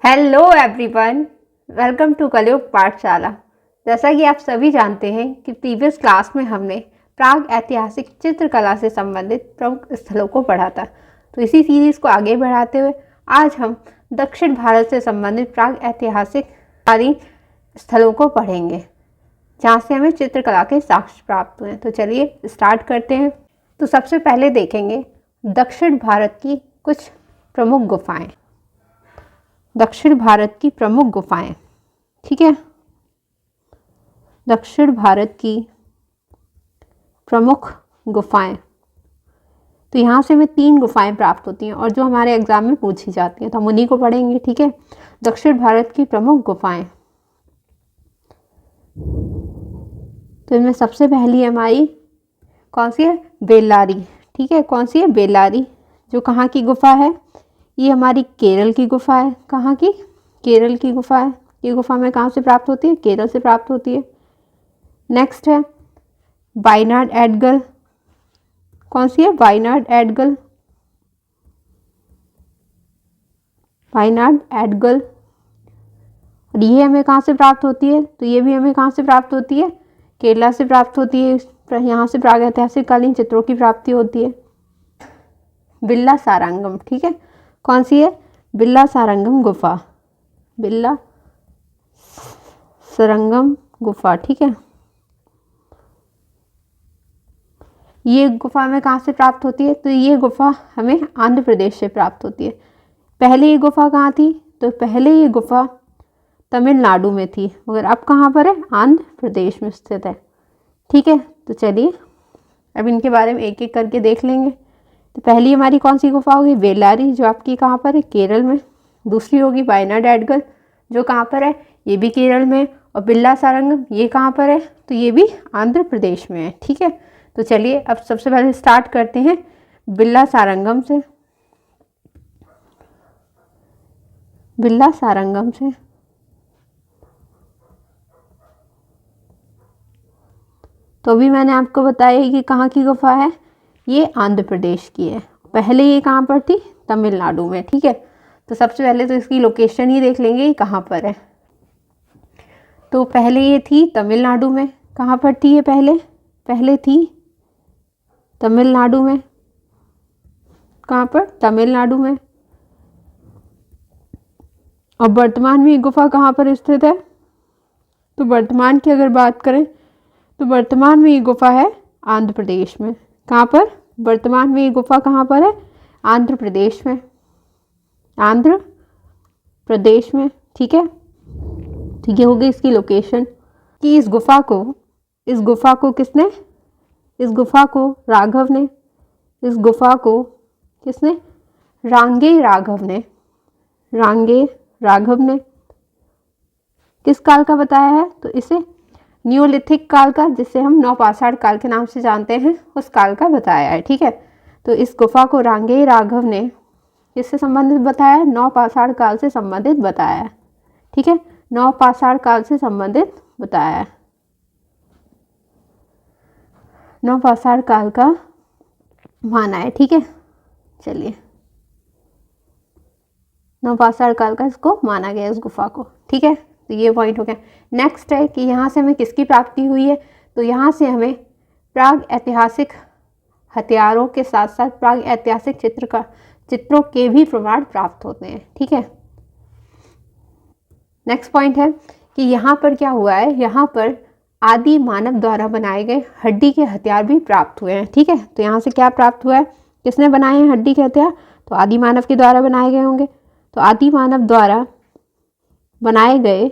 Hello everyone, welcome to कलयुग पाठशाला। जैसा कि आप सभी जानते हैं कि प्रीवियस क्लास में हमने प्राग ऐतिहासिक चित्रकला से संबंधित प्रमुख स्थलों को पढ़ा था। तो इसी सीरीज़ को आगे बढ़ाते हुए आज हम दक्षिण भारत से संबंधित प्राग ऐतिहासिक स्थलों को पढ़ेंगे जहाँ से हमें चित्रकला के साक्ष्य प्राप्त हुए हैं। तो चलिए स्टार्ट करते हैं। तो सबसे पहले देखेंगे दक्षिण भारत की कुछ प्रमुख गुफाएं। दक्षिण भारत की प्रमुख गुफाएं, ठीक है। दक्षिण भारत की प्रमुख गुफाएं, तो यहाँ से हमें 3 गुफाएं प्राप्त होती हैं और जो हमारे एग्जाम में पूछी जाती हैं, तो हम उन्हीं को पढ़ेंगे, ठीक है। दक्षिण भारत की प्रमुख गुफाएं, तो इनमें सबसे पहली हमारी कौन सी है? बेल्लारी, ठीक है। कौन सी है? बेल्लारी, जो कहाँ की गुफा है? ये हमारी केरल की गुफा है। कहाँ की? केरल की गुफा है। ये गुफा में कहाँ से प्राप्त होती है? केरल से प्राप्त होती है। नेक्स्ट है वायनाड एडगल। कौन सी है? वायनाड एडगल, वायनाड एडगल। और ये हमें कहाँ से प्राप्त होती है? तो ये भी हमें कहाँ से प्राप्त होती है? केरला से प्राप्त होती है। यहाँ से प्रागैतिहासिक कालीन चित्रों की प्राप्ति होती है। बिल्ला सारंगम, ठीक है। कौन सी है? बिल्ला सारंगम गुफा, बिल्ला सारंगम गुफा, ठीक है। ये गुफा में कहाँ से प्राप्त होती है? तो ये गुफा हमें आंध्र प्रदेश से प्राप्त होती है। पहले ये गुफा कहाँ थी? तो पहले ये गुफा तमिलनाडु में थी, मगर अब कहाँ पर है? आंध्र प्रदेश में स्थित है, ठीक है। तो चलिए अब इनके बारे में एक एक करके देख लेंगे। तो पहली हमारी कौन सी गुफा होगी? बेल्लारी, जो आपकी कहाँ पर है? केरल में। दूसरी होगी वायनाड एडगल, जो कहाँ पर है? ये भी केरल में। और बिल्ला सारंगम, ये कहाँ पर है? तो ये भी आंध्र प्रदेश में है, ठीक है। तो चलिए अब सबसे पहले स्टार्ट करते हैं बिल्ला सारंगम से। बिल्ला सारंगम से तो अभी मैंने आपको बताया कि कहाँ की गुफा है, ये आंध्र प्रदेश की है। पहले ये कहाँ पर थी? तमिलनाडु में, ठीक है। तो सबसे पहले तो इसकी लोकेशन ही देख लेंगे कहाँ पर है। तो पहले ये थी तमिलनाडु में। कहाँ पर थी ये? पहले थी तमिलनाडु में। कहाँ पर? तमिलनाडु में। और वर्तमान में ये गुफा कहाँ पर स्थित है? तो वर्तमान की अगर बात करें तो वर्तमान में ये गुफा है आंध्र प्रदेश में। कहाँ पर? वर्तमान में ये गुफा कहाँ पर है? आंध्र प्रदेश में, आंध्र प्रदेश में, ठीक है। ठीक है, हो गई इसकी लोकेशन। कि इस गुफा को किसने? इस गुफा को राघव ने, इस गुफा को किसने? रांगे राघव ने किस काल का बताया है? तो इसे न्यूलिथिक काल का, जिसे हम नौपाषाण काल के नाम से जानते हैं, उस काल का बताया है, ठीक है। तो इस गुफा को रांगे राघव ने किससे संबंधित बताया है? नौपाषाण काल से संबंधित बताया है, ठीक है। नौपाषाण काल से संबंधित बताया है, नौपाषाण काल का माना है, ठीक है। चलिए, नौपाषाण काल का इसको माना गया, इस गुफा को, ठीक है। तो ये पॉइंट हो गया। नेक्स्ट है कि यहाँ से हमें किसकी प्राप्ति हुई है? तो यहाँ से हमें प्राग ऐतिहासिक हथियारों के साथ साथ प्राग ऐतिहासिक चित्रों के भी प्रमाण प्राप्त होते हैं, ठीक है। नेक्स्ट पॉइंट है कि यहाँ पर क्या हुआ है? यहाँ पर आदि मानव द्वारा बनाए गए हड्डी के हथियार भी प्राप्त हुए हैं, ठीक है। तो यहाँ से क्या प्राप्त हुआ है? किसने बनाए हैं हड्डी के हथियार? तो आदि मानव के द्वारा बनाए गए होंगे। तो आदि मानव द्वारा बनाए गए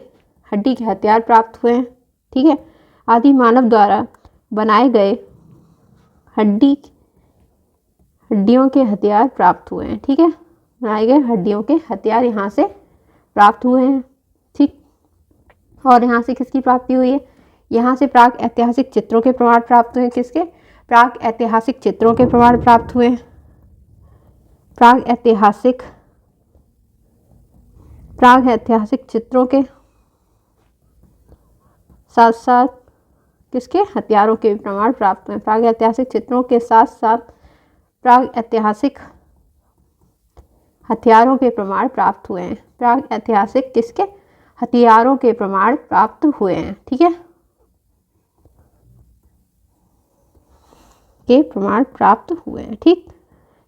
हड्डी के हथियार प्राप्त हुए हैं, ठीक है। आदि मानव द्वारा बनाए गए हड्डियों के हथियार प्राप्त हुए हैं, ठीक है। बनाए गए हड्डियों के हथियार यहाँ से प्राप्त हुए हैं, ठीक। और यहाँ से किसकी प्राप्ति हुई है? यहाँ से प्राग ऐतिहासिक चित्रों के प्रमाण प्राप्त हुए। किसके? प्राग ऐतिहासिक चित्रों के प्रमाण प्राप्त हुए। प्राग ऐतिहासिक चित्रों के साथ साथ किसके? हथियारों के प्रमाण प्राप्त हुए। प्राग ऐतिहासिक चित्रों के साथ साथ प्राग ऐतिहासिक हथियारों के प्रमाण प्राप्त हुए हैं। प्राग ऐतिहासिक किसके? हथियारों के प्रमाण प्राप्त हुए हैं। ठीक है, के प्रमाण प्राप्त हुए हैं। ठीक,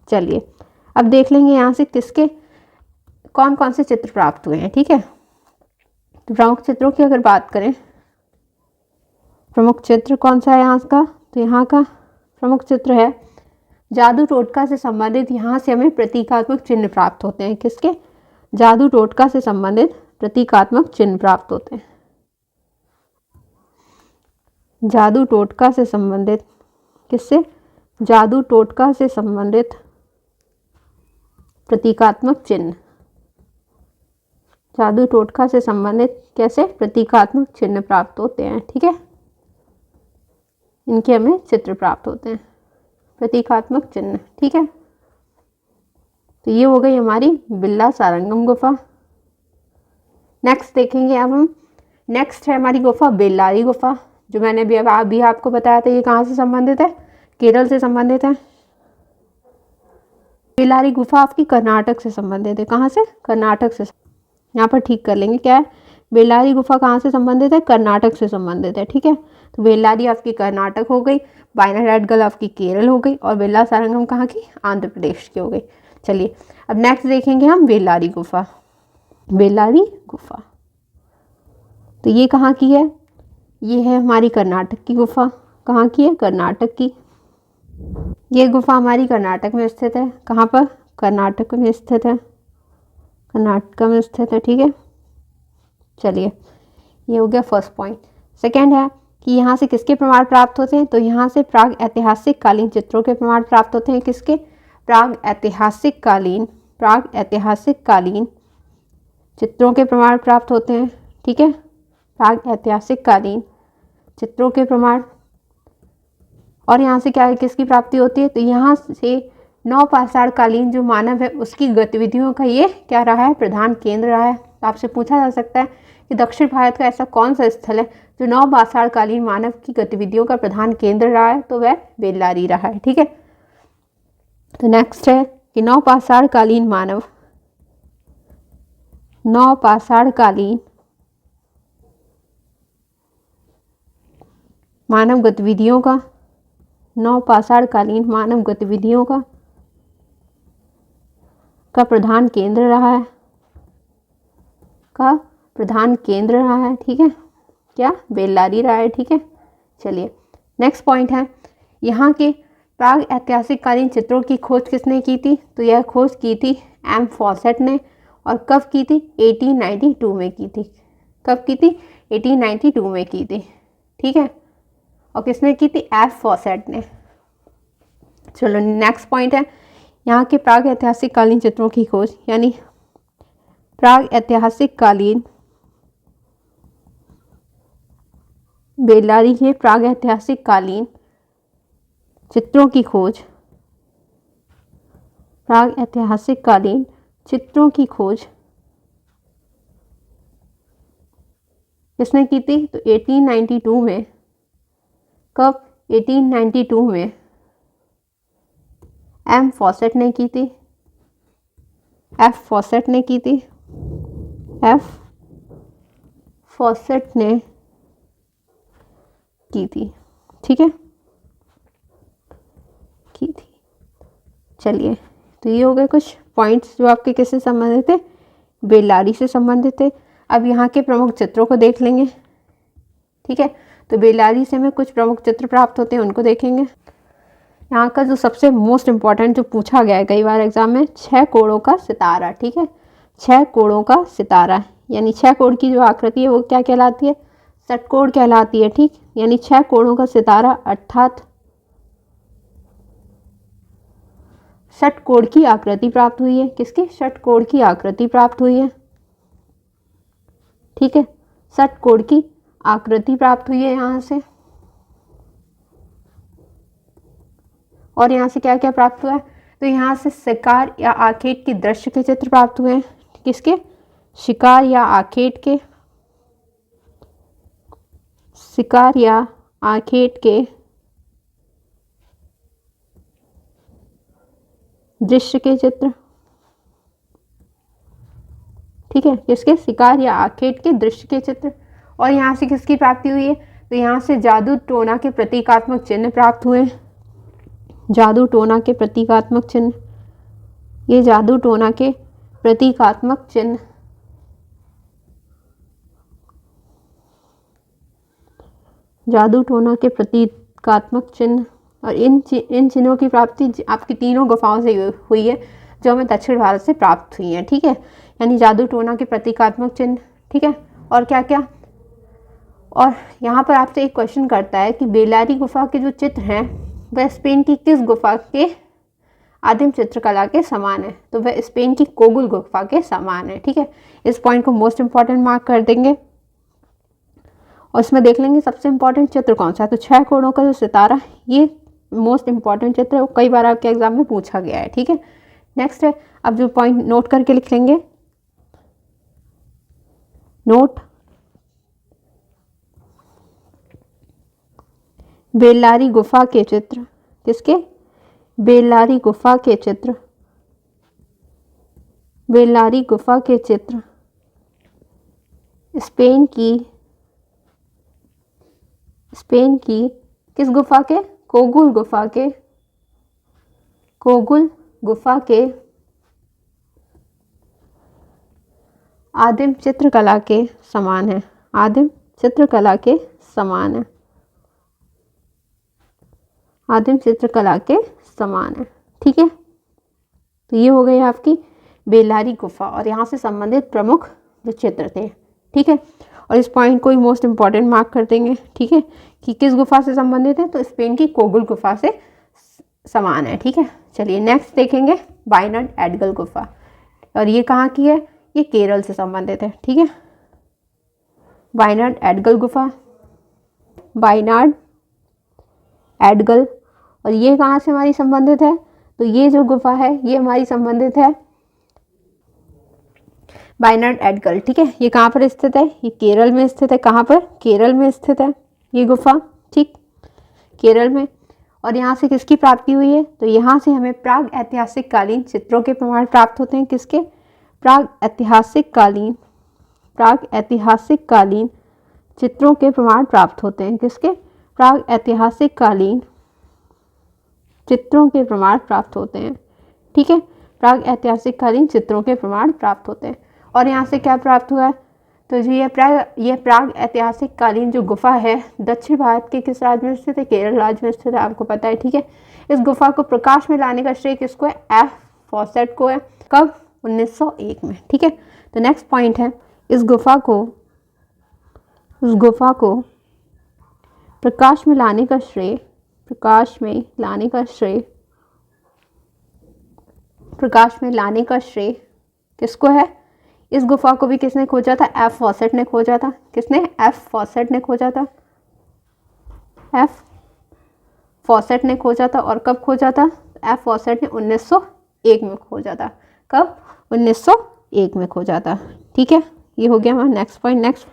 चलिए अब देख लेंगे यहाँ से किसके कौन कौन से चित्र प्राप्त हुए हैं। ठीक है, तो प्रमुख चित्रों की अगर बात करें, प्रमुख चित्र कौन सा है यहाँ का? तो यहाँ का प्रमुख चित्र है जादू टोटका से संबंधित। यहाँ से हमें प्रतीकात्मक चिन्ह प्राप्त होते हैं। किसके? जादू टोटका से संबंधित प्रतीकात्मक चिन्ह प्राप्त होते हैं। जादू टोटका से संबंधित किससे? जादू टोटका से संबंधित प्रतीकात्मक चिन्ह। जादू टोटका से संबंधित कैसे? प्रतीकात्मक चिन्ह प्राप्त होते हैं। ठीक है, इनके हमें चित्र प्राप्त होते हैं, प्रतीकात्मक चिन्ह। ठीक है, तो ये हो गई हमारी बिल्ला सारंगम गुफा। नेक्स्ट देखेंगे अब हम, नेक्स्ट है हमारी गुफा बेल्लारी गुफा, जो मैंने अभी आपको बताया था। ये कहाँ से संबंधित है? केरल से संबंधित है। बेल्लारी गुफा आपकी कर्नाटक से संबंधित है। कहाँ से? कर्नाटक से। यहाँ पर ठीक कर लेंगे क्या है, बेल्लारी गुफा कहाँ से संबंधित है? कर्नाटक से संबंधित है। ठीक है, तो बेल्लारी आपकी कर्नाटक हो गई, वायनाड आपकी केरल हो गई, और बेल्ला सारंगम कहाँ की? आंध्र प्रदेश की हो गई। चलिए अब नेक्स्ट देखेंगे हम बेल्लारी गुफा। बेल्लारी गुफा तो ये कहाँ की है? ये है हमारी कर्नाटक की गुफा। कहाँ की है? कर्नाटक की। ये गुफा हमारी कर्नाटक में स्थित है। कहाँ पर? कर्नाटक में स्थित है, कर्नाटक में स्थित है। ठीक है, चलिए ये हो गया फर्स्ट पॉइंट। सेकेंड है कि यहाँ से किसके प्रमाण प्राप्त होते हैं? तो यहाँ से प्राग ऐतिहासिक कालीन चित्रों के प्रमाण प्राप्त होते हैं। किसके? प्राग ऐतिहासिक कालीन चित्रों के प्रमाण प्राप्त होते हैं। ठीक है, प्राग ऐतिहासिक कालीन चित्रों के प्रमाण। और यहाँ से क्या किसकी प्राप्ति होती है? तो यहाँ से नवपाषाण कालीन जो मानव है उसकी गतिविधियों का ये क्या रहा है? प्रधान केंद्र रहा है। तो आपसे पूछा जा सकता है कि दक्षिण भारत का ऐसा कौन सा स्थल है जो नवपाषाण कालीन मानव की गतिविधियों का प्रधान केंद्र रहा है? तो वह बेल्लारी रहा है। ठीक है, तो नेक्स्ट है कि नवपाषाण कालीन मानव गतिविधियों का, नवपाषाण कालीन मानव गतिविधियों का प्रधान केंद्र रहा है। ठीक है, क्या? बेल्लारी रहा है। ठीक है, चलिए नेक्स्ट पॉइंट है, यहाँ के प्राग ऐतिहासिक कालीन चित्रों की खोज किसने की थी? तो यह खोज की थी एम फॉसेट ने। और कब की थी? 1892 में की थी। कब की थी? 1892 में की थी। ठीक है, और किसने की थी? एफ फॉसेट ने। चलो नेक्स्ट पॉइंट है, यहाँ के प्राग ऐतिहासिक कालीन चित्रों की खोज, यानी प्राग ऐतिहासिक कालीन बेल्लारी के प्राग ऐतिहासिक कालीन चित्रों की खोज, प्राग ऐतिहासिक कालीन चित्रों की खोज किसने की थी? तो 1892 में। कब? 1892 में एम फॉसेट ने की थी, एफ फॉसेट ने की थी, एफ फॉसेट ने की थी। ठीक है, की थी। चलिए, तो ये हो गए कुछ पॉइंट्स जो आपके किससे संबंधित थे? बेल्लारी से संबंधित थे। अब यहाँ के प्रमुख चित्रों को देख लेंगे। ठीक है, तो बेल्लारी से हमें कुछ प्रमुख चित्र प्राप्त होते हैं, उनको देखेंगे। यहाँ का जो सबसे मोस्ट इम्पॉर्टेंट जो पूछा गया है कई बार एग्जाम में, 6 कोणों का सितारा। ठीक है, 6 कोणों का सितारा, यानी 6 कोण की जो आकृति है वो क्या कहलाती है? षटकोण कहलाती है। ठीक, यानी 6 कोणों का सितारा अर्थात षटकोण की आकृति प्राप्त हुई है। किसकी? षटकोण की आकृति प्राप्त हुई है। ठीक है, षटकोण की आकृति प्राप्त हुई है यहाँ से। और यहाँ से क्या क्या प्राप्त हुआ है? तो यहाँ से शिकार या आखेट के दृश्य के चित्र प्राप्त हुए हैं। किसके? शिकार या आखेट के, शिकार या आखेट के दृश्य के चित्र ठीक है, किसके, शिकार या आखेट के दृश्य के चित्र। और यहाँ से किसकी प्राप्ति हुई है, तो यहाँ से जादू टोना के प्रतीकात्मक चिन्ह प्राप्त हुए। जादू टोना के प्रतीकात्मक चिन्ह, ये जादू टोना के प्रतीकात्मक चिन्ह, जादू टोना के प्रतीकात्मक चिन्ह। और इन चिन्हों की प्राप्ति आपकी तीनों गुफाओं से हुई है जो हमें दक्षिण भारत से प्राप्त हुई हैं। ठीक है, यानी जादू टोना के प्रतीकात्मक चिन्ह। ठीक है, और क्या क्या, और यहाँ पर आपसे एक क्वेश्चन करता है कि बेल्लारी गुफा के जो चित्र हैं वह स्पेन की किस गुफा के आदिम चित्रकला के समान है, तो वह स्पेन की कोगुल गुफा के समान है। ठीक है, इस पॉइंट को मोस्ट इंपॉर्टेंट मार्क कर देंगे। और इसमें देख लेंगे सबसे इंपॉर्टेंट चित्र कौन सा है, तो 6 कोणों का जो सितारा, ये मोस्ट इंपॉर्टेंट चित्र है, वो कई बार आपके एग्जाम में पूछा गया है। ठीक है, नेक्स्ट है, अब जो पॉइंट नोट करके लिख लेंगे, नोट बेल्लारी गुफा के चित्र, किसके, बेल्लारी गुफा के चित्र, बेल्लारी गुफा के चित्र स्पेन की किस गुफा के, कोगुल गुफा के, कोगुल गुफा के आदिम चित्रकला के समान है, आदिम चित्रकला के समान है, आदिम चित्रकला के समान है। ठीक है, तो ये हो गई आपकी बेल्लारी गुफा और यहाँ से संबंधित प्रमुख जो चित्र थे। ठीक है, और इस पॉइंट को ही मोस्ट इंपॉर्टेंट मार्क कर देंगे। ठीक है, कि किस गुफा से संबंधित है, तो स्पेन की कोगुल गुफा से समान है। ठीक है, चलिए नेक्स्ट देखेंगे वायनाड एडगल गुफा, और ये कहाँ की है, ये केरल से संबंधित है। ठीक है, वायनाड एडगल गुफा, वायनाड एडगल, और ये कहाँ से हमारी संबंधित है, तो ये जो गुफा है ये हमारी संबंधित है वायनाड एडगल। ठीक है, ये कहाँ पर स्थित है, ये केरल में स्थित है। कहाँ पर, केरल में स्थित है ये गुफा। ठीक, केरल में। और यहाँ से किसकी प्राप्ति हुई है, तो यहाँ से हमें प्राग ऐतिहासिक कालीन चित्रों के प्रमाण प्राप्त होते हैं। किसके, प्राग ऐतिहासिक कालीन, प्राग ऐतिहासिक कालीन चित्रों के प्रमाण प्राप्त होते हैं। किसके, प्राग ऐतिहासिक कालीन चित्रों के प्रमाण प्राप्त होते हैं। ठीक है, प्राग ऐतिहासिक कालीन चित्रों के प्रमाण प्राप्त होते हैं। और यहाँ से क्या प्राप्त हुआ है, तो जो ये प्राग ऐतिहासिक कालीन जो गुफा है दक्षिण भारत के किस राज्य में स्थित है, केरल राज्य में स्थित है, आपको पता है। ठीक है, इस गुफा को प्रकाश में लाने का श्रेय किसको है, एफ फॉसेट को है। कब, 1901 में। ठीक है, तो नेक्स्ट पॉइंट है, इस गुफा को प्रकाश में लाने का श्रेय, प्रकाश में लाने का श्रेय किसको है, इस गुफा को भी किसने खोजा था, एफ फॉसेट ने खोजा था। किसने, एफ फॉसेट ने खोजा था, एफ फॉसेट ने खोजा था। और कब खोजा था, एफ फॉसेट ने 1901 में खोजा था। कब, 1901 में खोजा था। ठीक है, ये हो गया हमारा नेक्स्ट पॉइंट। नेक्स्ट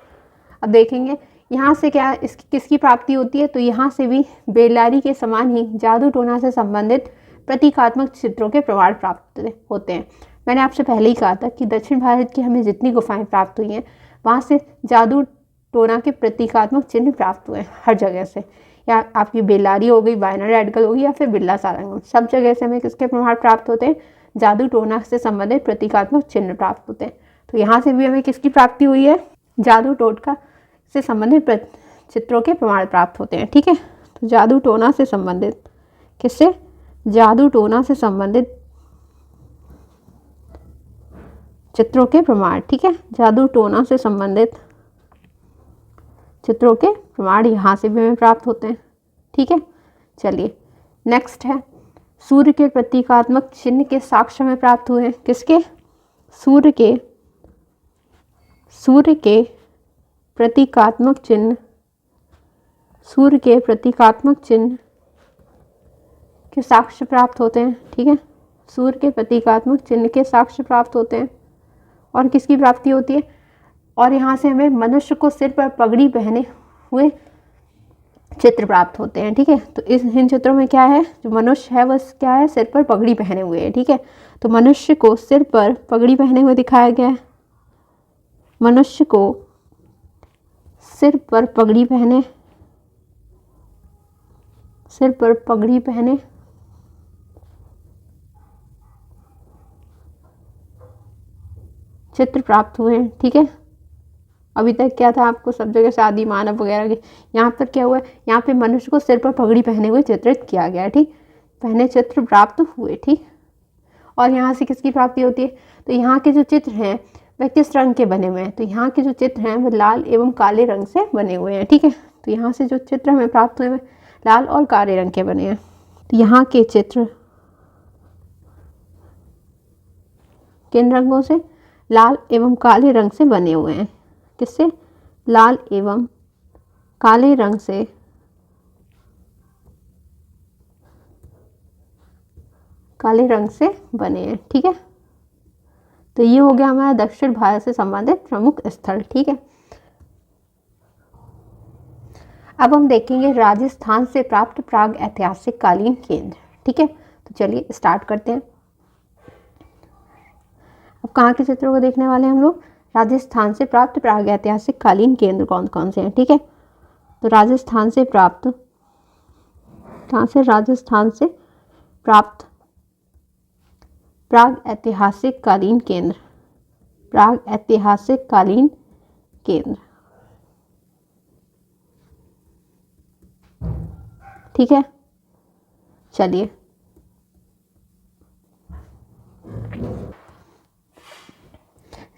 अब देखेंगे यहाँ से क्या इसकी किसकी प्राप्ति होती है, तो यहाँ से भी बेल्लारी के समान ही जादू टोना से संबंधित प्रतीकात्मक चित्रों के प्रमाण प्राप्त होते हैं। मैंने आपसे पहले ही कहा था कि दक्षिण भारत की हमें जितनी गुफाएं प्राप्त हुई हैं वहाँ से जादू टोना के प्रतीकात्मक चिन्ह प्राप्त हुए हैं हर जगह से, या आपकी बेल्लारी हो गई, वायनाड एडगल होगी, या फिर बिरला सारंगम, सब जगह से हमें किसके प्रमाण प्राप्त होते हैं, जादू टोना से संबंधित प्रतीकात्मक चिन्ह प्राप्त होते हैं। तो यहाँ से भी हमें किसकी प्राप्ति हुई है, जादू टोटका से संबंधित चित्रों के प्रमाण प्राप्त होते हैं। ठीक है, तो जादू टोना से संबंधित, किससे, जादू टोना से संबंधित चित्रों के प्रमाण। ठीक है, जादू टोना से संबंधित चित्रों के प्रमाण यहाँ से भी हमें प्राप्त होते हैं। ठीक है, चलिए नेक्स्ट है, सूर्य के प्रतीकात्मक चिन्ह के साक्ष्य में प्राप्त हुए हैं। किसके, सूर्य के प्रतीकात्मक चिन्ह, सूर्य के प्रतीकात्मक चिन्ह के साक्ष्य प्राप्त होते हैं। ठीक है, सूर्य के प्रतीकात्मक चिन्ह के साक्ष्य प्राप्त होते हैं। और किसकी प्राप्ति होती है, और यहाँ से हमें मनुष्य को सिर पर पगड़ी पहने हुए चित्र प्राप्त होते हैं। ठीक है, तो इन चित्रों में क्या है, जो मनुष्य है वह क्या है, सिर पर पगड़ी पहने हुए है। ठीक है, तो मनुष्य को सिर पर पगड़ी पहने हुए दिखाया गया है। मनुष्य को सिर पर पगड़ी पहने, सिर पर पगड़ी पहने चित्र प्राप्त हुए हैं। ठीक है, अभी तक क्या था, आपको सब जगह शादी मानव वगैरह के, यहाँ पर क्या हुआ है, यहाँ पे मनुष्य को सिर पर पगड़ी पहने हुए चित्रित किया गया है। ठीक, पहने चित्र प्राप्त हुए। ठीक, और यहाँ से किसकी प्राप्ति होती है, तो यहाँ के जो चित्र हैं वह किस रंग के बने हुए हैं, तो यहाँ के जो चित्र हैं वो लाल एवं काले रंग से बने हुए हैं। ठीक है, तो यहाँ से जो चित्र हमें प्राप्त हुए हैं लाल और काले रंग के बने हैं। तो यहाँ के चित्र किन रंगों से, लाल एवं काले रंग से बने हुए हैं। किससे, लाल एवं काले रंग से बने हैं। ठीक है, तो ये हो गया हमारा दक्षिण भारत से संबंधित प्रमुख स्थल। ठीक है, अब हम देखेंगे राजस्थान से प्राप्त प्राग ऐतिहासिक कालीन केंद्र। ठीक है, तो चलिए स्टार्ट करते हैं। अब कहाँ के चित्रों को देखने वाले हैं हम लोग, राजस्थान से प्राप्त प्राग ऐतिहासिक कालीन केंद्र कौन कौन से हैं। ठीक है, तो राजस्थान से प्राप्त प्राग ऐतिहासिक कालीन केंद्र, प्राग ऐतिहासिक कालीन केंद्र। ठीक है, चलिए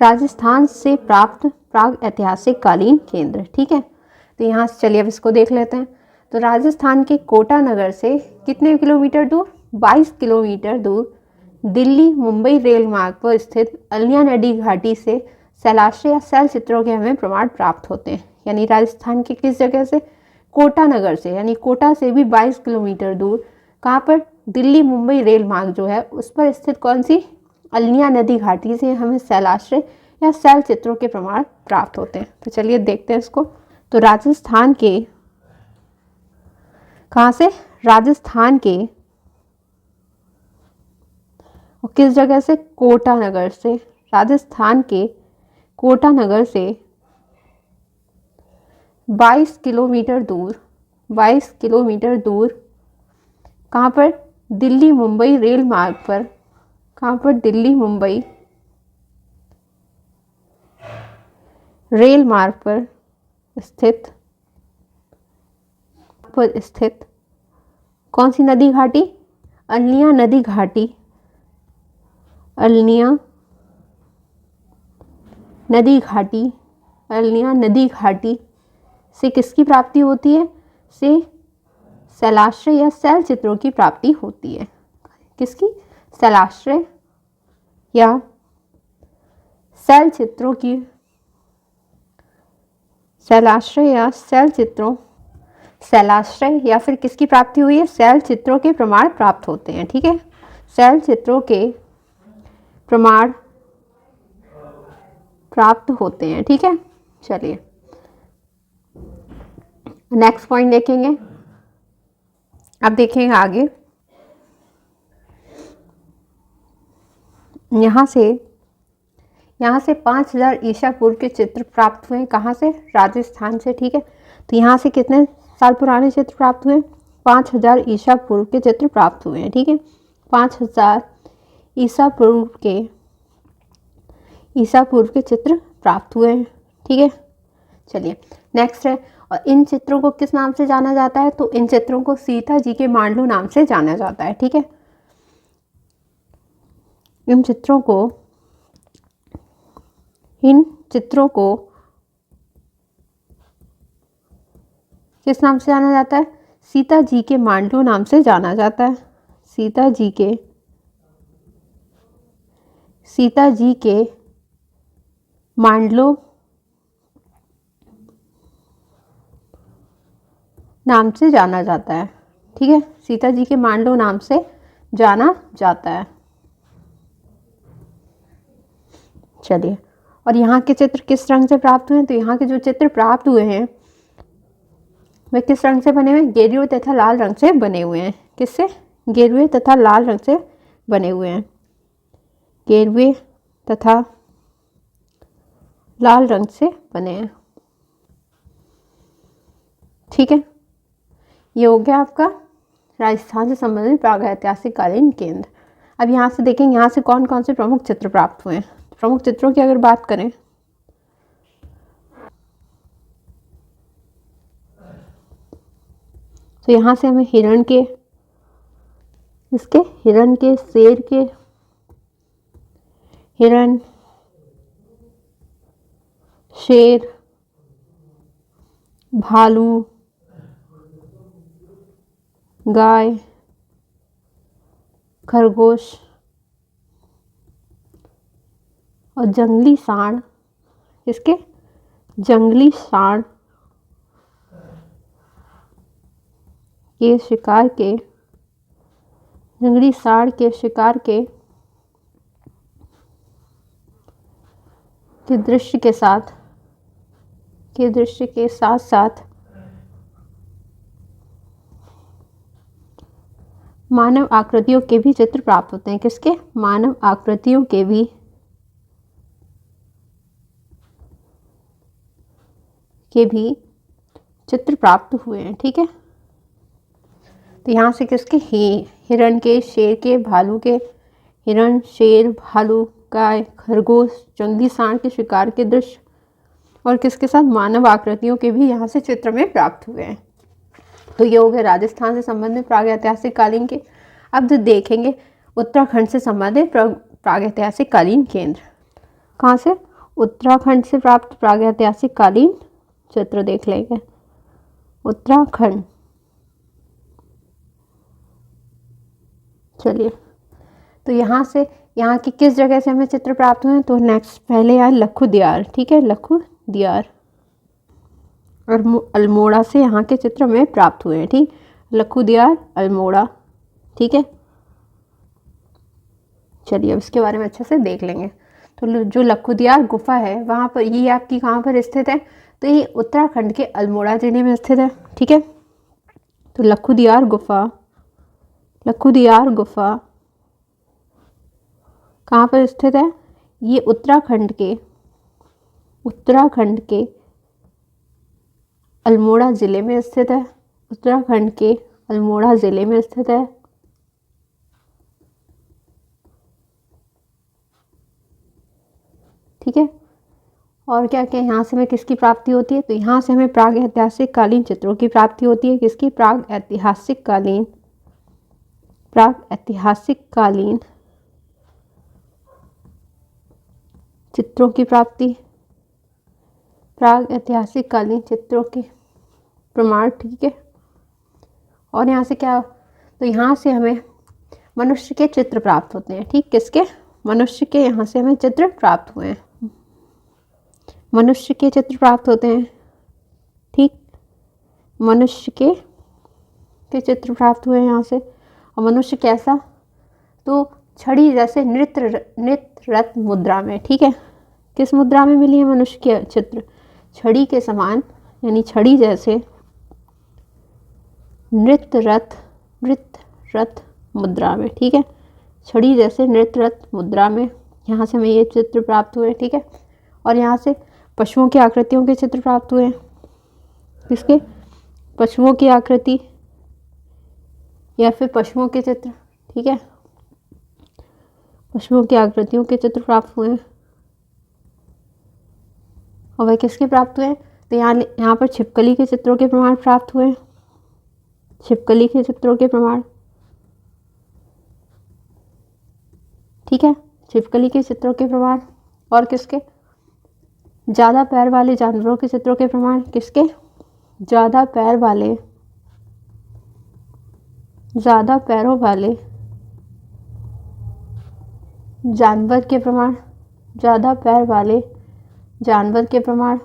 राजस्थान से प्राप्त प्राग ऐतिहासिक कालीन केंद्र। ठीक है, तो यहाँ से चलिए अब इसको देख लेते हैं। तो राजस्थान के कोटा नगर से कितने किलोमीटर दूर, 22 किलोमीटर दूर दिल्ली मुंबई रेल मार्ग पर स्थित अलिया नदी घाटी से शैलाश्रय या शैल चित्रों के हमें प्रमाण प्राप्त होते हैं। यानी राजस्थान के किस जगह से, कोटा नगर से, यानी कोटा से भी 22 किलोमीटर दूर, कहाँ पर, दिल्ली मुंबई रेल मार्ग जो है उस पर स्थित कौन सी, अलिया नदी घाटी से हमें शैलाश्रय या शैल चित्रों के प्रमाण प्राप्त होते हैं। तो चलिए देखते हैं इसको। तो राजस्थान के, कहाँ से, राजस्थान के और किस जगह से, कोटा नगर से, राजस्थान के कोटा नगर से 22 किलोमीटर दूर, 22 किलोमीटर दूर कहाँ पर, दिल्ली मुंबई रेल मार्ग पर, कहाँ पर, दिल्ली मुंबई रेल मार्ग पर स्थित कौन सी नदी घाटी, अलिया नदी घाटी, अलिया नदी घाटी, अलिया नदी घाटी से किसकी प्राप्ति होती है, से शैलाश्रय या शैल चित्रों की प्राप्ति होती है। किसकी, शैलाश्रय या शैल चित्रों की, शैलाश्रय या शैल चित्रों, शैलाश्रय या फिर किसकी प्राप्ति हुई है, शैल चित्रों के प्रमाण प्राप्त होते हैं। ठीक है, शैल चित्रों के प्रमाण प्राप्त होते हैं। ठीक है, चलिए नेक्स्ट पॉइंट देखेंगे। अब देखेंगे आगे, यहाँ से 5000 ईसा पूर्व के चित्र प्राप्त हुए। कहाँ से, राजस्थान से। ठीक है, तो यहाँ से कितने साल पुराने चित्र प्राप्त हुए, 5000 ईसा पूर्व के चित्र प्राप्त हुए हैं। ठीक है, 5000 ईसा पूर्व के चित्र प्राप्त हुए हैं। ठीक है, चलिए नेक्स्ट है, और इन चित्रों को किस नाम से जाना जाता है, तो इन चित्रों को सीता जी के मांडलू नाम से जाना जाता है। ठीक है, इन चित्रों को किस नाम से जाना जाता है, सीता जी के मांडलू नाम से जाना जाता है। सीता जी के मांडलू नाम से जाना जाता है। ठीक है, सीता जी के मांडलू नाम से जाना जाता है। चलिए, और यहाँ के चित्र किस रंग से प्राप्त हुए हैं, तो यहाँ के जो चित्र प्राप्त हुए हैं वे किस रंग से बने हुए हैं, गेरुए तथा लाल रंग से बने हुए हैं। किससे, गेरुए तथा लाल रंग से बने हुए हैं, गेरुए तथा लाल रंग से बने हैं। ठीक है, ये हो गया आपका राजस्थान से संबंधित प्रागैतिहासिक कालीन केंद्र। अब यहाँ से देखेंगे यहाँ से कौन कौन से प्रमुख चित्र प्राप्त हुए हैं। प्रमुख चित्रों की अगर बात करें तो यहाँ से हमें हिरण के, शेर के, हिरण, शेर, भालू, गाय, खरगोश और जंगली सांड, इसके जंगली सांड के शिकार के, जंगली सांड के शिकार के दृश्य के साथ साथ मानव आकृतियों के भी चित्र प्राप्त होते हैं। किसके? मानव आकृतियों के भी चित्र प्राप्त हुए हैं। ठीक है, तो यहाँ से किसके? हिरण के, शेर के, भालू के, हिरण, शेर, भालू, गाय, खरगोश, जंगली सांड के शिकार के दृश्य और किसके साथ? मानव आकृतियों के भी यहाँ से चित्र में प्राप्त हुए हैं। तो ये हो गए राजस्थान से संबंधित प्रागैतिहासिक कालीन के। अब जो देखेंगे उत्तराखंड से संबंधित प्रागैतिहासिक कालीन केंद्र। कहाँ से? उत्तराखंड से प्राप्त प्रागैतिहासिक कालीन चित्र देख लेंगे। उत्तराखंड, चलिए, तो यहाँ से, यहाँ की किस जगह से हमें चित्र प्राप्त हुए? तो नेक्स्ट पहले यार लखू दियार। ठीक है, लखू दियार और अल्मोड़ा से यहाँ के चित्र में प्राप्त हुए हैं। ठीक, लखू दियार, अल्मोड़ा। ठीक है, चलिए अब इसके बारे में अच्छे से देख लेंगे। तो जो लखू दियार गुफा है वहाँ पर, ये आपकी कहाँ पर स्थित है? तो ये उत्तराखंड के अल्मोड़ा जिले में स्थित है। ठीक है, तो लखू दियार गुफा कहाँ पर स्थित है? ये उत्तराखंड के अल्मोड़ा जिले में स्थित है। उत्तराखंड के अल्मोड़ा जिले में स्थित है। ठीक है, और क्या क्या यहाँ से हमें किसकी प्राप्ति होती है? तो यहाँ से हमें प्रागैतिहासिक कालीन चित्रों की प्राप्ति होती है। किसकी? प्रागैतिहासिक कालीन चित्रों की प्राप्ति, प्रागैतिहासिक कालीन चित्रों के प्रमाण। ठीक है, और यहाँ से क्या? तो यहाँ से हमें मनुष्य के चित्र प्राप्त होते हैं। ठीक, किसके? मनुष्य के, यहाँ से हमें चित्र प्राप्त हुए हैं। मनुष्य के चित्र प्राप्त होते हैं। ठीक, मनुष्य के चित्र प्राप्त हुए हैं यहाँ से। और मनुष्य कैसा? तो छड़ी जैसे नृत्यरत मुद्रा में। ठीक है, किस मुद्रा में मिली है मनुष्य के चित्र? छड़ी के समान, यानी छड़ी जैसे नृत्यरत मुद्रा में। ठीक है, छड़ी जैसे नृत्यरत मुद्रा में यहाँ से हमें ये चित्र प्राप्त हुए। ठीक है, और यहाँ से पशुओं की आकृतियों के चित्र प्राप्त हुए। किसके? पशुओं की आकृति या फिर पशुओं के चित्र। ठीक है, पशुओं की आकृतियों के चित्र प्राप्त हुए। और वह किसके प्राप्त हुए? तो यहाँ पर छिपकली के चित्रों के प्रमाण प्राप्त हुए। छिपकली के चित्रों के प्रमाण। ठीक है, छिपकली के चित्रों के प्रमाण। और किसके? ज़्यादा पैर वाले जानवरों के चित्रों के प्रमाण। किसके? ज़्यादा पैरों वाले जानवर के प्रमाण। ज़्यादा पैर वाले जानवर के प्रमाण।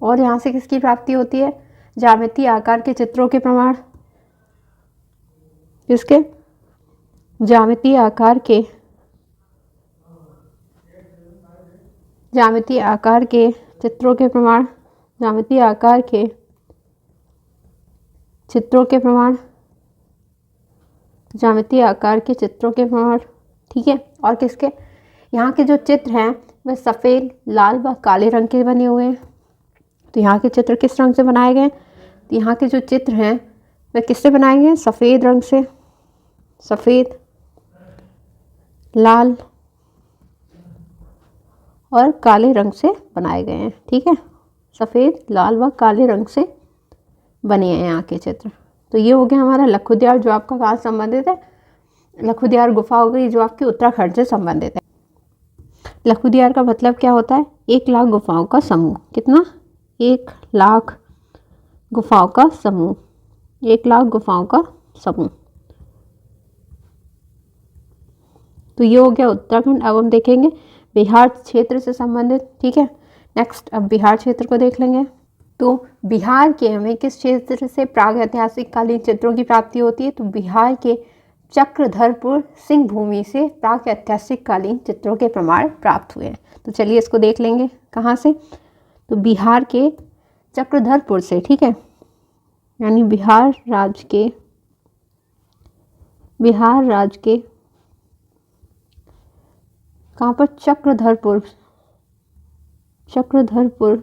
और यहाँ से किसकी प्राप्ति होती है? ज्यामितीय आकार के चित्रों के प्रमाण। किसके? ज्यामितीय आकार के चित्रों के प्रमाण। ज्यामितीय आकार के चित्रों के प्रमाण। ज्यामितीय आकार के चित्रों के प्रमाण। ठीक है, और किसके? यहाँ के जो चित्र हैं वह सफ़ेद, लाल व काले रंग के बने हुए हैं। तो यहाँ के चित्र किस रंग से बनाए गए? तो यहाँ के जो चित्र हैं वह किससे बनाए गए? सफ़ेद रंग से, सफ़ेद, लाल और काले रंग से बनाए गए हैं। ठीक है, सफ़ेद, लाल व काले रंग से बने हैं यहाँ के चित्र। तो ये हो गया हमारा लखुदियार, जो आपका कहाँ संबंधित है? लखुदियार गुफा हो गई जो आपकी उत्तराखंड से संबंधित है। लखुदियार का मतलब क्या होता है? 1,00,000 गुफाओं का समूह। कितना? 1,00,000 गुफाओं का समूह, 1,00,000 गुफाओं का समूह। तो ये हो गया उत्तराखंड। अब हम देखेंगे बिहार क्षेत्र से संबंधित। ठीक है, नेक्स्ट अब बिहार क्षेत्र को देख लेंगे। तो बिहार के हमें किस क्षेत्र से प्राग ऐतिहासिक कालीन चित्रों की प्राप्ति होती है? तो बिहार के चक्रधरपुर सिंह भूमि से प्राग ऐतिहासिक कालीन चित्रों के प्रमाण प्राप्त हुए हैं। तो चलिए इसको देख लेंगे। कहाँ से? तो बिहार के चक्रधरपुर से। ठीक है, यानी बिहार राज्य के कहाँ पर? चक्रधरपुर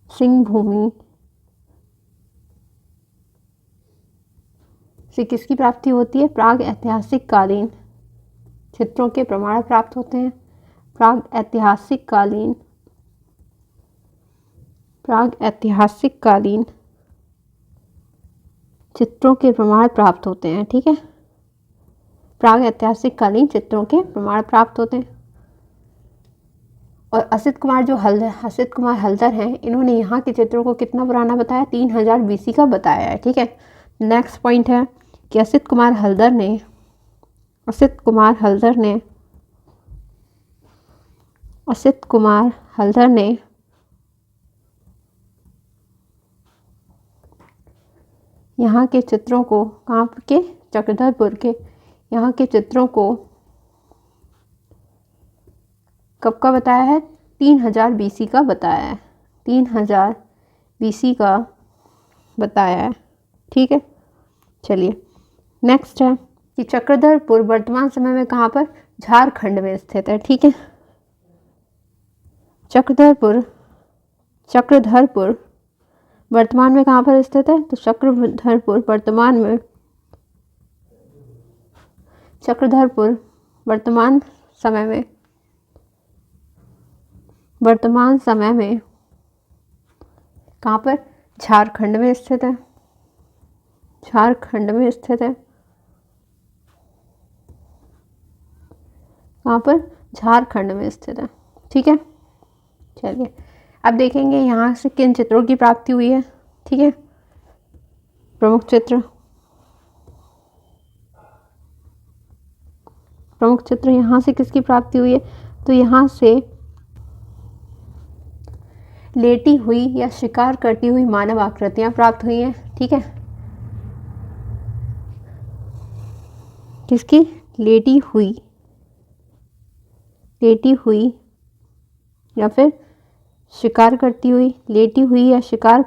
सिंह भूमि से किसकी प्राप्ति होती है? प्राग ऐतिहासिक कालीन चित्रों के प्रमाण प्राप्त होते हैं। प्राग ऐतिहासिक कालीन चित्रों के प्रमाण प्राप्त होते हैं। ठीक है, प्राग ऐतिहासिक कालीन चित्रों के प्रमाण प्राप्त होते हैं। और असित कुमार हल्दर हैं, इन्होंने यहाँ के चित्रों को कितना पुराना बताया? 3000 BC का बताया है। ठीक है, नेक्स्ट पॉइंट है कि असित कुमार हल्दर ने यहाँ के चित्रों को, कहाँ के? चक्रधरपुर के यहाँ के चित्रों को कब का बताया है? 3000 BC का बताया है। 3000 BC का बताया है। ठीक है, चलिए नेक्स्ट है कि चक्रधरपुर वर्तमान समय में कहाँ पर? झारखंड में स्थित है। ठीक है, चक्रधरपुर वर्तमान में कहाँ पर स्थित है? तो चक्रधरपुर वर्तमान समय में कहाँ पर? झारखंड में स्थित है। कहाँ पर? झारखंड में स्थित है। ठीक है, चलिए अब देखेंगे यहाँ से किन चित्रों की प्राप्ति हुई है। ठीक है, प्रमुख चित्र यहाँ से किसकी प्राप्ति हुई है? तो यहाँ से लेटी हुई या शिकार करती हुई मानव आकृतियां प्राप्त हुई हैं। ठीक है, किसकी? लेटी हुई या फिर शिकार करती हुई, लेटी हुई या शिकार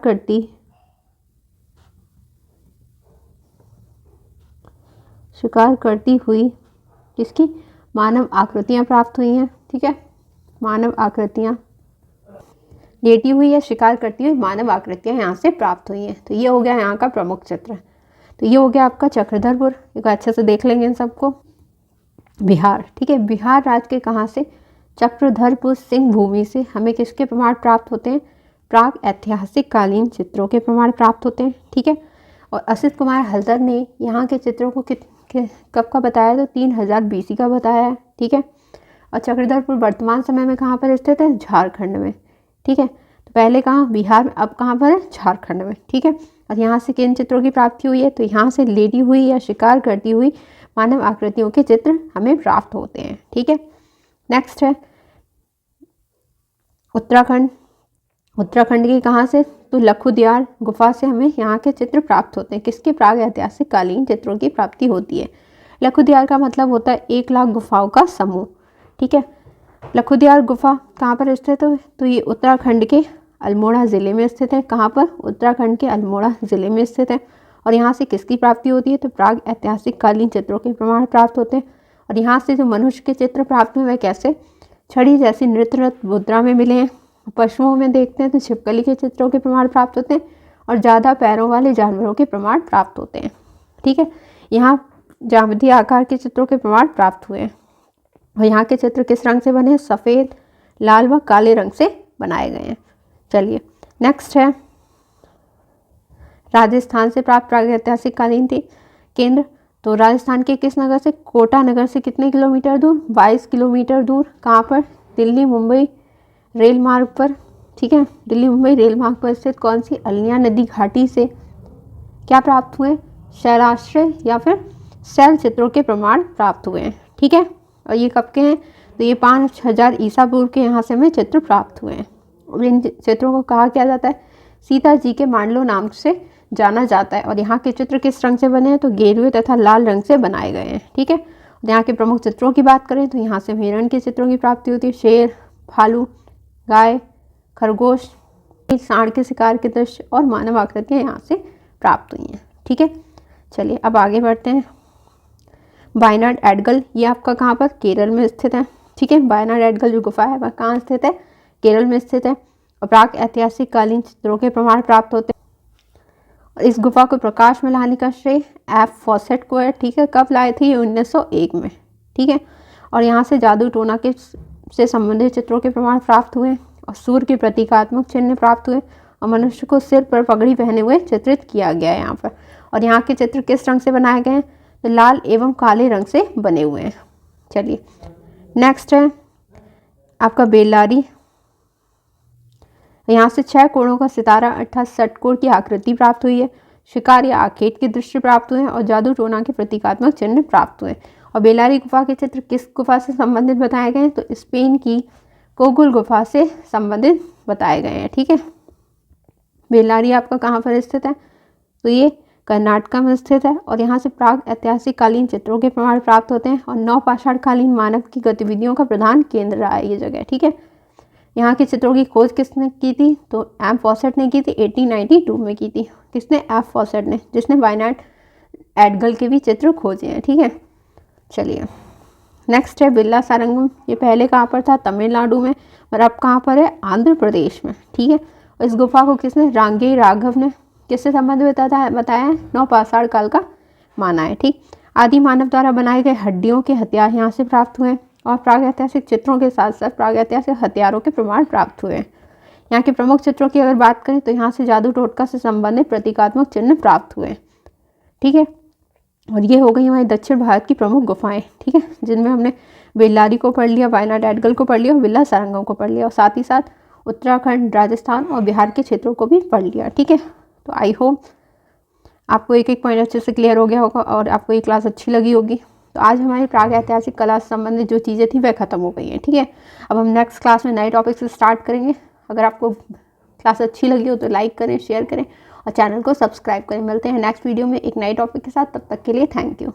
करती हुई किसकी? मानव आकृतियां प्राप्त हुई हैं। ठीक है, मानव आकृतियां, लेटी हुई या शिकार करती हुई मानव आकृतियां यहाँ से प्राप्त हुई हैं। तो ये हो गया यहाँ का प्रमुख चित्र। तो ये हो गया आपका चक्रधरपुर। एक अच्छे से देख लेंगे इन सबको। बिहार, ठीक है, बिहार राज्य के कहाँ से? चक्रधरपुर सिंह भूमि से हमें किसके प्रमाण प्राप्त होते हैं? प्राग ऐतिहासिक कालीन चित्रों के प्रमाण प्राप्त होते हैं। ठीक है, और असित कुमार हल्दर ने यहाँ के चित्रों को कब का बताया? तो 3000 BC का बताया है। ठीक है, और चक्रधरपुर वर्तमान समय में कहाँ पर स्थित है? झारखंड में। ठीक है, तो पहले कहाँ? बिहार में, अब कहाँ पर है? झारखंड में। ठीक है, और यहाँ से किन चित्रों की प्राप्ति हुई है? तो यहाँ से लेटी हुई या शिकार करती हुई मानव आकृतियों के चित्र हमें प्राप्त होते हैं। ठीक है, नेक्स्ट है उत्तराखंड। उत्तराखंड के कहाँ से? तो लखुदियार गुफा से हमें यहाँ के चित्र प्राप्त होते हैं। किसके? प्राग ऐतिहासिक कालीन चित्रों की प्राप्ति होती है। लखुदियार का मतलब होता है 1,00,000 गुफाओं का समूह। ठीक है, लखुदियार गुफा कहाँ पर स्थित है? तो ये उत्तराखंड के अल्मोड़ा ज़िले में स्थित है। कहाँ पर? उत्तराखंड के अल्मोड़ा ज़िले में स्थित है। और यहाँ से किसकी प्राप्ति होती है, तो प्राग ऐतिहासिक कालीन चित्रों के प्रमाण प्राप्त होते हैं। और यहाँ से जो मनुष्य के चित्र प्राप्त हुए वह कैसे, छड़ी जैसी नृत्यरत मुद्रा में मिले हैं। पशुओं में देखते हैं तो छिपकली के चित्रों के प्रमाण प्राप्त होते हैं और ज़्यादा पैरों वाले जानवरों के प्रमाण प्राप्त होते हैं। ठीक है, यहाँ जामदी आकार के चित्रों के प्रमाण प्राप्त हुए हैं। और यहाँ के चित्र किस रंग से बने हैं, सफ़ेद, लाल व काले रंग से बनाए गए हैं। चलिए नेक्स्ट है, राजस्थान से प्राप्त प्रागैतिहासिक कालीन थी केंद्र, तो राजस्थान के किस नगर से, कोटा नगर से कितने किलोमीटर दूर, 22 किलोमीटर दूर। कहाँ पर, दिल्ली मुंबई रेल मार्ग पर। ठीक है, दिल्ली मुंबई रेल मार्ग पर स्थित कौन सी अलिया नदी घाटी से क्या प्राप्त हुए, शैलाश्रय या फिर शैल चित्रों के प्रमाण प्राप्त हुए हैं। ठीक है, और ये कब के हैं, तो ये 5000 ईसा पूर्व के यहाँ से हमें चित्र प्राप्त हुए हैं। और इन चित्रों को कहा क्या जाता है, सीता जी के मांडलो नाम से जाना जाता है। और यहाँ के चित्र किस रंग से बने हैं, तो गेरुए तथा लाल रंग से बनाए गए हैं। ठीक है, यहाँ के प्रमुख चित्रों की बात करें तो यहाँ से हिरण के चित्रों की प्राप्ति होती है, शेर, भालू, गाय, खरगोश, सांड के शिकार के दृश्य और मानव आकृतियाँ यहाँ से प्राप्त हुई हैं। ठीक है, चलिए अब आगे बढ़ते हैं। वायनाड एडगल, ये आपका कहाँ पर, केरल में स्थित है। ठीक है, वायनाड एडगल जो गुफा है वह कहाँ स्थित है, केरल में स्थित है। और प्राग ऐतिहासिक कालीन चित्रों के प्रमाण प्राप्त होते हैं। और इस गुफा को प्रकाश में लाने का श्रेय एफ फॉसेट को है। ठीक है, कब लाए थे, ये 1901 में। ठीक है, और यहाँ से जादू टोना के से संबंधित चित्रों के प्रमाण प्राप्त हुए और सूर्य के प्रतीकात्मक चिन्ह प्राप्त हुए और मनुष्य को सिर पर पगड़ी पहने हुए चित्रित किया गया है यहाँ पर। और यहाँ के चित्र किस रंग से बनाए गए हैं, तो लाल एवं काले रंग से बने हुए हैं। चलिए नेक्स्ट है आपका बेल्लारी, यहाँ से 6 कोणों का सितारा अर्थात षटकोण की आकृति प्राप्त हुई है, शिकार या आखेट के दृश्य प्राप्त हुए हैं और जादू टोना के प्रतीकात्मक चिन्ह प्राप्त हुए। और बेल्लारी गुफा के चित्र किस गुफा से संबंधित बताए गए हैं, तो स्पेन की कोगुल गुफा से संबंधित बताए गए हैं। ठीक है, बेल्लारी आपका कहाँ पर स्थित है, तो ये कर्नाटका में स्थित है। और यहाँ से प्राग ऐतिहासिक कालीन चित्रों के प्रमाण प्राप्त होते हैं और नवपाषाण कालीन मानव की गतिविधियों का प्रधान केंद्र रहा है ये जगह। ठीक है, यहाँ के चित्रों की खोज किसने की थी, तो एम फॉसेट ने की थी, 1892 में की थी। किसने, एफ फॉसेट ने, जिसने वायनाड एडगल के भी चित्र खोजे हैं। ठीक है, चलिए नेक्स्ट है बिरला सारंगम, ये पहले कहाँ पर था, तमिलनाडु में, और अब कहाँ पर है, आंध्र प्रदेश में। ठीक है, और इस गुफा को किसने, रांगे राघव ने किससे संबंधित बताया है, नवपाषाण काल का माना है। ठीक, आदि मानव द्वारा बनाए गए हड्डियों के हथियार यहाँ से प्राप्त हुए और प्रागैतिहासिक चित्रों के साथ साथ प्रागैतिहासिक हथियारों के प्रमाण प्राप्त हुए। यहाँ के प्रमुख चित्रों की अगर बात करें तो यहाँ से जादू टोटका से संबंधित प्रतीकात्मक चिन्ह प्राप्त हुए। ठीक है, और ये हो गई हमारी दक्षिण भारत की प्रमुख गुफाएं। ठीक है, जिनमें हमने बेल्लारी को पढ़ लिया, वायनाड एडगल को पढ़ लिया और बिरला सारंगम को पढ़ लिया और साथ ही साथ उत्तराखंड, राजस्थान और बिहार के क्षेत्रों को भी पढ़ लिया। ठीक है, तो आई होप आपको एक एक पॉइंट अच्छे से क्लियर हो गया होगा और आपको ये क्लास अच्छी लगी होगी। तो आज हमारी प्राग ऐतिहासिक कला से संबंधित जो चीज़ें थी वह खत्म हो गई हैं। ठीक है, अब हम नेक्स्ट क्लास में नए टॉपिक से स्टार्ट करेंगे। अगर आपको क्लास अच्छी लगी हो तो लाइक करें, शेयर करें और चैनल को सब्सक्राइब करें। मिलते हैं नेक्स्ट वीडियो में एक नए टॉपिक के साथ, तब तक के लिए थैंक यू।